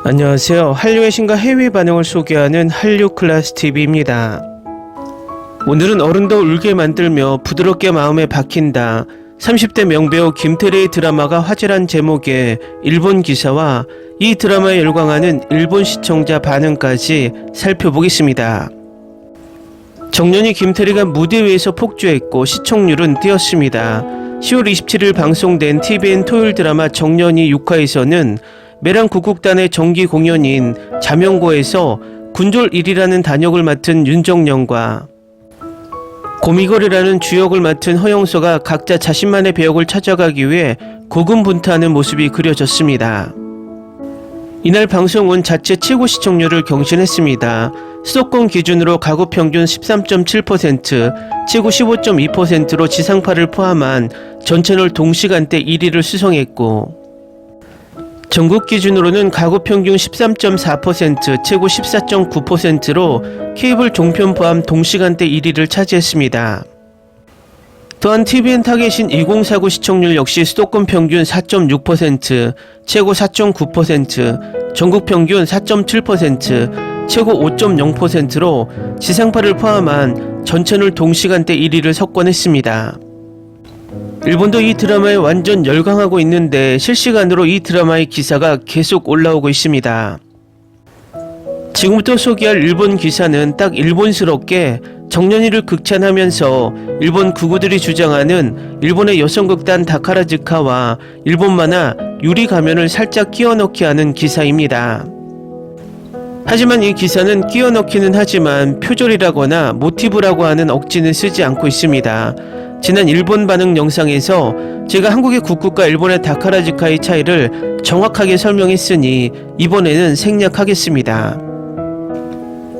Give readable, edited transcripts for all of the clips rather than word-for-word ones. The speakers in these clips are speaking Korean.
안녕하세요. 한류의 신과 해외 반응을 소개하는 한류클래스TV입니다. 오늘은 어른도 울게 만들며 부드럽게 마음에 박힌다. 30대 명배우 김태리의 드라마가 화제란 제목의 일본 기사와 이 드라마에 열광하는 일본 시청자 반응까지 살펴보겠습니다. 정년이 김태리가 무대 위에서 폭주했고 시청률은 뛰었습니다. 10월 27일 방송된 TVN 토요일 드라마 정년이 6화에서는 매랑 국국단의 정기 공연인 자명고에서 군졸 1이라는 단역을 맡은 윤정령과 고미걸이라는 주역을 맡은 허영서가 각자 자신만의 배역을 찾아가기 위해 고군분투하는 모습이 그려졌습니다. 이날 방송은 자체 최고 시청률을 경신했습니다. 수도권 기준으로 가구 평균 13.7%, 최고 15.2%로 지상파를 포함한 전 채널 동시간대 1위를 수성했고 전국 기준으로는 가구 평균 13.4%, 최고 14.9%로 케이블 종편 포함 동시간대 1위를 차지했습니다. 또한 TVN 타겟인 2049 시청률 역시 수도권 평균 4.6%, 최고 4.9%, 전국 평균 4.7%, 최고 5.0%로 지상파를 포함한 전 채널 동시간대 1위를 석권했습니다. 일본도 이 드라마에 완전 열광하고 있는데 실시간으로 이 드라마의 기사가 계속 올라오고 있습니다. 지금부터 소개할 일본 기사는 딱 일본스럽게 정년이를 극찬하면서 일본 극우들이 주장하는 일본의 여성극단 다카라즈카와 일본 만화 유리 가면을 살짝 끼워 넣기 하는 기사입니다. 하지만 이 기사는 끼워 넣기는 하지만 표절이라거나 모티브라고 하는 억지는 쓰지 않고 있습니다. 지난 일본 반응 영상에서 제가 한국의 국구과 일본의 다카라즈카의 차이를 정확하게 설명했으니 이번에는 생략하겠습니다.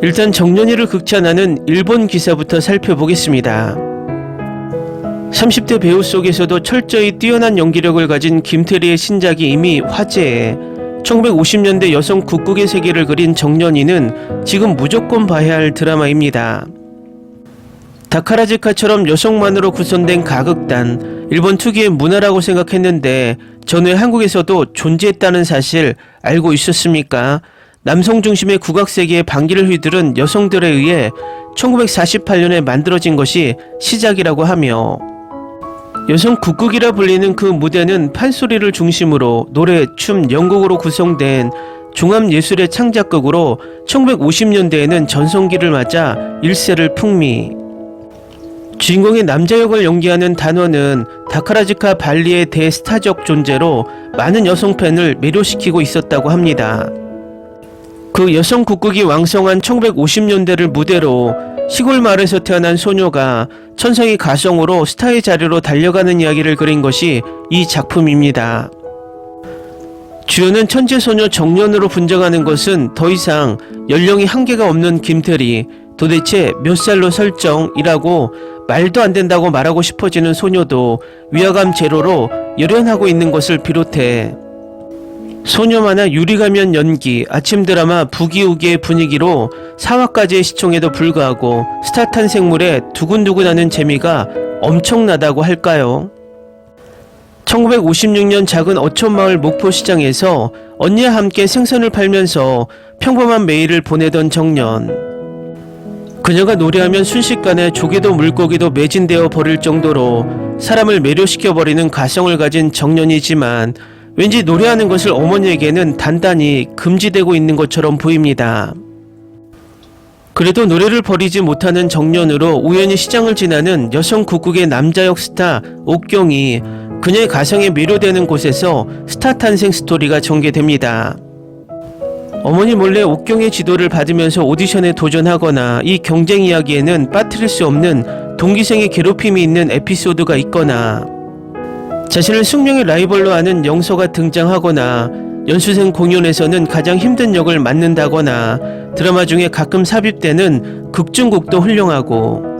일단 정년이를 극찬하는 일본 기사부터 살펴보겠습니다. 30대 배우 속에서도 철저히 뛰어난 연기력을 가진 김태리의 신작이 이미 화제에 1950년대 여성 국극의 세계를 그린 정년이는 지금 무조건 봐야 할 드라마입니다. 다카라즈카처럼 여성만으로 구성된 가극단, 일본 특유의 문화라고 생각했는데 전에 한국에서도 존재했다는 사실 알고 있었습니까? 남성 중심의 국악세계의 반기를 휘두른 여성들에 의해 1948년에 만들어진 것이 시작이라고 하며 여성 국극이라 불리는 그 무대는 판소리를 중심으로 노래, 춤, 연극으로 구성된 종합예술의 창작극으로 1950년대에는 전성기를 맞아 일세를 풍미. 주인공의 남자 역을 연기하는 단원은 다카라즈카 발리의 대스타적 존재로 많은 여성 팬을 매료시키고 있었다고 합니다. 그 여성 국극이 왕성한 1950년대를 무대로 시골 마을에서 태어난 소녀가 천성의 가성으로 스타의 자리로 달려가는 이야기를 그린 것이 이 작품입니다. 주연은 천재소녀 정년으로 분장하는 것은 더 이상 연령이 한계가 없는 김태리, 도대체 몇 살로 설정이라고 말도 안 된다고 말하고 싶어지는 소녀도 위화감 제로로 열연하고 있는 것을 비롯해 소녀 만화 유리가면 연기, 아침 드라마 부기우기의 분위기로 4화까지의 시청에도 불구하고 스타 탄생물에 두근두근하는 재미가 엄청나다고 할까요? 1956년 작은 어촌마을 목포시장에서 언니와 함께 생선을 팔면서 평범한 매일을 보내던 정년. 그녀가 노래하면 순식간에 조개도 물고기도 매진되어 버릴 정도로 사람을 매료시켜버리는 가성을 가진 정년이지만 왠지 노래하는 것을 어머니에게는 단단히 금지되고 있는 것처럼 보입니다. 그래도 노래를 버리지 못하는 정년으로 우연히 시장을 지나는 여성 국극의 남자역 스타 옥경이 그녀의 가성에 매료되는 곳에서 스타 탄생 스토리가 전개됩니다. 어머니 몰래 옥경의 지도를 받으면서 오디션에 도전하거나 이 경쟁 이야기에는 빠뜨릴 수 없는 동기생의 괴롭힘이 있는 에피소드가 있거나 자신을 숙명의 라이벌로 하는 영서가 등장하거나 연수생 공연에서는 가장 힘든 역을 맡는다거나 드라마 중에 가끔 삽입되는 극중극도 훌륭하고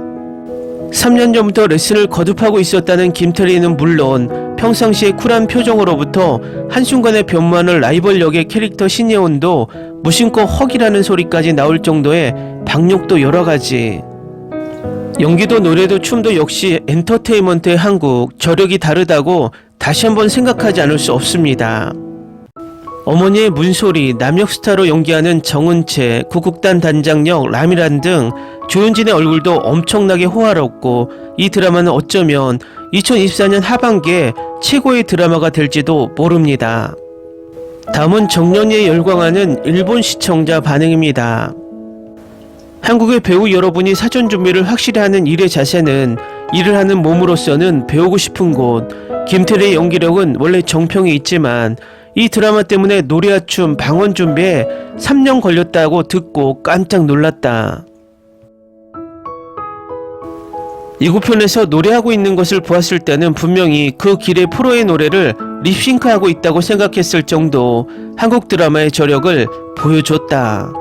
3년 전부터 레슨을 거듭하고 있었다는 김태리는 물론 평상시의 쿨한 표정으로부터 한순간에 변모하는 라이벌 역의 캐릭터 신예원도 무심코 헉이라는 소리까지 나올 정도의 박력도 여러가지. 연기도 노래도 춤도 역시 엔터테인먼트의 한국, 저력이 다르다고 다시 한번 생각하지 않을 수 없습니다. 어머니의 문소리, 남역 스타로 연기하는 정은채, 구국단 단장 역 라미란 등 조윤진의 얼굴도 엄청나게 호화롭고 이 드라마는 어쩌면 2024년 하반기에 최고의 드라마가 될지도 모릅니다. 다음은 정년이에 열광하는 일본 시청자 반응입니다. 한국의 배우 여러분이 사전 준비를 확실히 하는 일의 자세는 일을 하는 몸으로서는 배우고 싶은 곳. 김태리의 연기력은 원래 정평이 있지만 이 드라마 때문에 노래와 춤, 방언 준비에 3년 걸렸다고 듣고 깜짝 놀랐다. 예고편에서 노래하고 있는 것을 보았을 때는 분명히 그 길에 프로의 노래를 립싱크하고 있다고 생각했을 정도 한국 드라마의 저력을 보여줬다.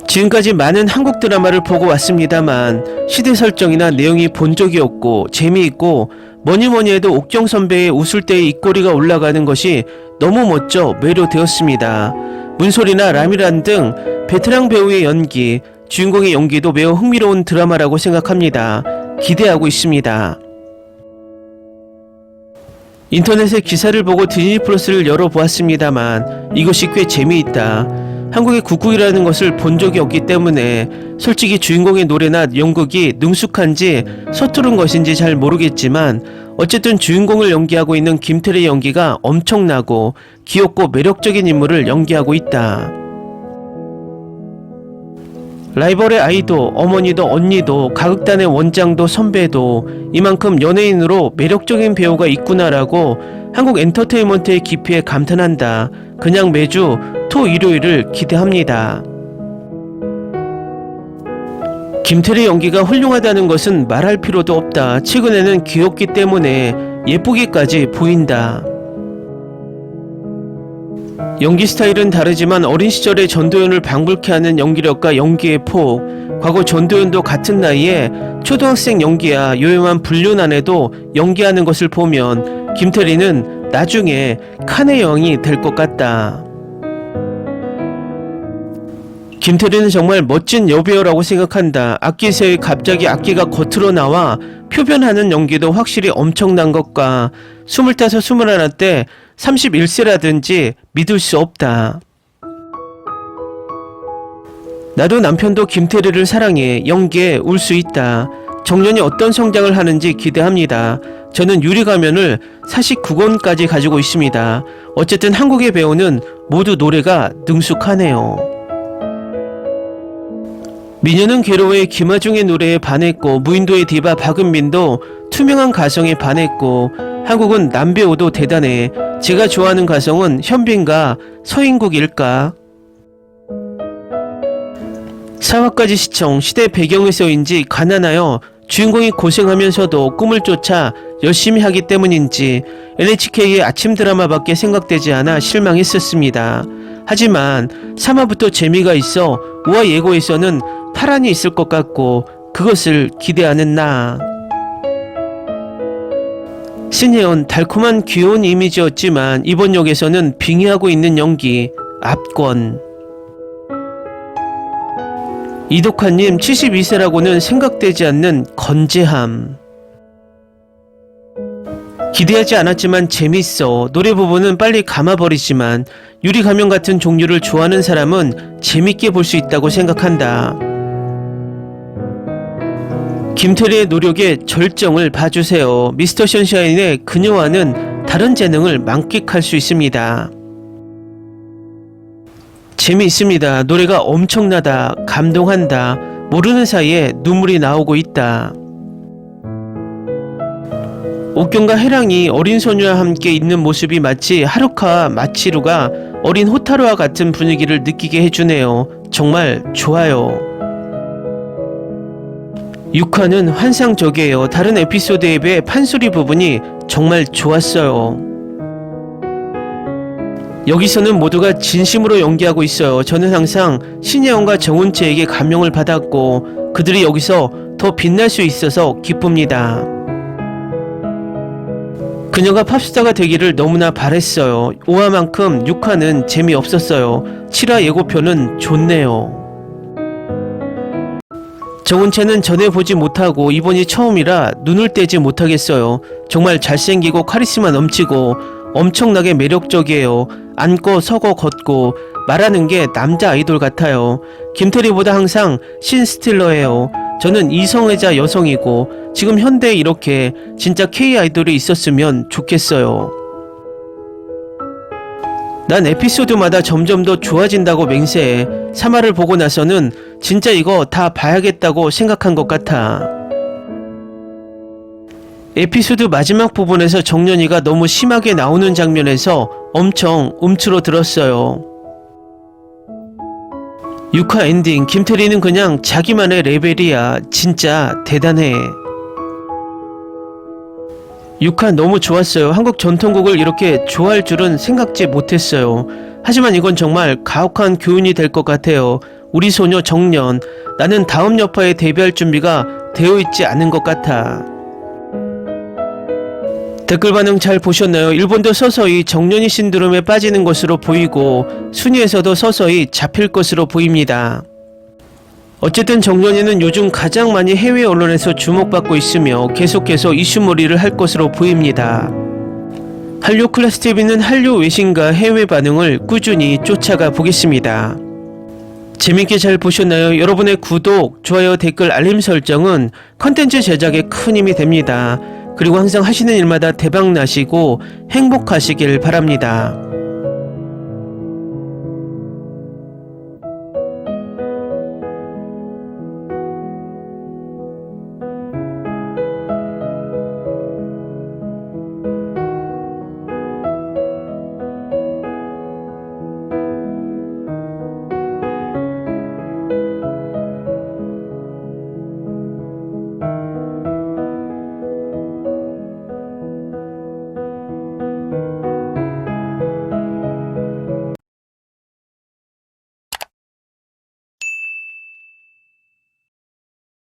지금까지 많은 한국 드라마를 보고 왔습니다만 시대 설정이나 내용이 본적이 없고 재미있고 뭐니뭐니 해도 옥경 선배의 웃을 때의 입꼬리가 올라가는 것이 너무 멋져 매료되었습니다. 문소리나 라미란 등 베테랑 배우의 연기, 주인공의 연기도 매우 흥미로운 드라마라고 생각합니다. 기대하고 있습니다. 인터넷에 기사를 보고 디즈니 플러스를 열어보았습니다만 이것이 꽤 재미있다. 한국의 국국이라는 것을 본 적이 없기 때문에 솔직히 주인공의 노래나 연극이 능숙한지 서투른 것인지 잘 모르겠지만 어쨌든 주인공을 연기하고 있는 김태리의 연기가 엄청나고 귀엽고 매력적인 인물을 연기하고 있다. 라이벌의 아이도 어머니도 언니도 가극단의 원장도 선배도 이만큼 연예인으로 매력적인 배우가 있구나라고 한국 엔터테인먼트의 깊이에 감탄한다. 그냥 매주 토 일요일을 기대합니다. 김태리 연기가 훌륭하다는 것은 말할 필요도 없다. 최근에는 귀엽기 때문에 예쁘기까지 보인다. 연기 스타일은 다르지만 어린 시절의 전도연을 방불케 하는 연기력과 연기의 폭, 과거 전도연도 같은 나이에 초등학생 연기야 요염한 불륜 안에도 연기하는 것을 보면 김태리는 나중에 칸의 여왕이 될 것 같다. 김태리는 정말 멋진 여배우라고 생각한다. 악기새에 갑자기 악기가 겉으로 나와 표변하는 연기도 확실히 엄청난 것과 25, 21 때 31세라든지 믿을 수 없다. 나도 남편도 김태리를 사랑해. 연기에 울 수 있다. 정년이 어떤 성장을 하는지 기대합니다. 저는 유리가면을 49권까지 가지고 있습니다. 어쨌든 한국의 배우는 모두 노래가 능숙하네요. 미녀는 괴로워의 김하중의 노래에 반했고 무인도의 디바 박은빈도 투명한 가성에 반했고 한국은 남배우도 대단해. 제가 좋아하는 가성은 현빈과 서인국일까? 사화까지 시청 시대 배경에서인지 가난하여 주인공이 고생하면서도 꿈을 쫓아 열심히 하기 때문인지 NHK의 아침 드라마밖에 생각되지 않아 실망했었습니다. 하지만 3화부터 재미가 있어 5화 예고에서는 파란이 있을 것 같고 그것을 기대하는 나. 신혜원 달콤한 귀여운 이미지였지만 이번 역에서는 빙의하고 있는 연기 압권. 이덕화님 72세라고는 생각되지 않는 건재함. 기대하지 않았지만 재밌어. 노래 부분은 빨리 감아버리지만 유리가면 같은 종류를 좋아하는 사람은 재밌게 볼 수 있다고 생각한다. 김태리의 노력에 절정을 봐주세요. 미스터 션샤인의 그녀와는 다른 재능을 만끽할 수 있습니다. 재미있습니다. 노래가 엄청나다. 감동한다. 모르는 사이에 눈물이 나오고 있다. 옥경과 해랑이 어린 소녀와 함께 있는 모습이 마치 하루카와 마치루가 어린 호타루와 같은 분위기를 느끼게 해주네요. 정말 좋아요. 6화는 환상적이에요. 다른 에피소드에 비해 판소리 부분이 정말 좋았어요. 여기서는 모두가 진심으로 연기하고 있어요. 저는 항상 신예원과 정은채에게 감명을 받았고 그들이 여기서 더 빛날 수 있어서 기쁩니다. 그녀가 팝스타가 되기를 너무나 바랬어요. 5화만큼 6화는 재미없었어요. 7화 예고편은 좋네요. 정은채는 전에 보지 못하고 이번이 처음이라 눈을 떼지 못하겠어요. 정말 잘생기고 카리스마 넘치고 엄청나게 매력적이에요. 앉고 서고 걷고 말하는 게 남자 아이돌 같아요. 김태리보다 항상 신스틸러예요. 저는 이성애자 여성이고 지금 현대에 이렇게 진짜 K 아이돌이 있었으면 좋겠어요. 난 에피소드마다 점점 더 좋아진다고 맹세해. 3화를 보고 나서는 진짜 이거 다 봐야겠다고 생각한 것 같아. 에피소드 마지막 부분에서 정연이가 너무 심하게 나오는 장면에서 엄청 움츠러 들었어요. 6화 엔딩, 김태리는 그냥 자기만의 레벨이야. 진짜 대단해. 6화 너무 좋았어요. 한국 전통곡을 이렇게 좋아할 줄은 생각지 못했어요. 하지만 이건 정말 가혹한 교훈이 될 것 같아요. 우리 소녀 정연, 나는 다음 여파에 데뷔할 준비가 되어 있지 않은 것 같아. 댓글 반응 잘 보셨나요? 일본도 서서히 정연이 신드롬에 빠지는 것으로 보이고 순위에서도 서서히 잡힐 것으로 보입니다. 어쨌든 정연이는 요즘 가장 많이 해외 언론에서 주목받고 있으며 계속해서 이슈몰이를 할 것으로 보입니다. 한류 클래스 TV는 한류 외신과 해외 반응을 꾸준히 쫓아가 보겠습니다. 재밌게 잘 보셨나요? 여러분의 구독, 좋아요, 댓글, 알림 설정은 컨텐츠 제작에 큰 힘이 됩니다. 그리고 항상 하시는 일마다 대박 나시고 행복하시길 바랍니다.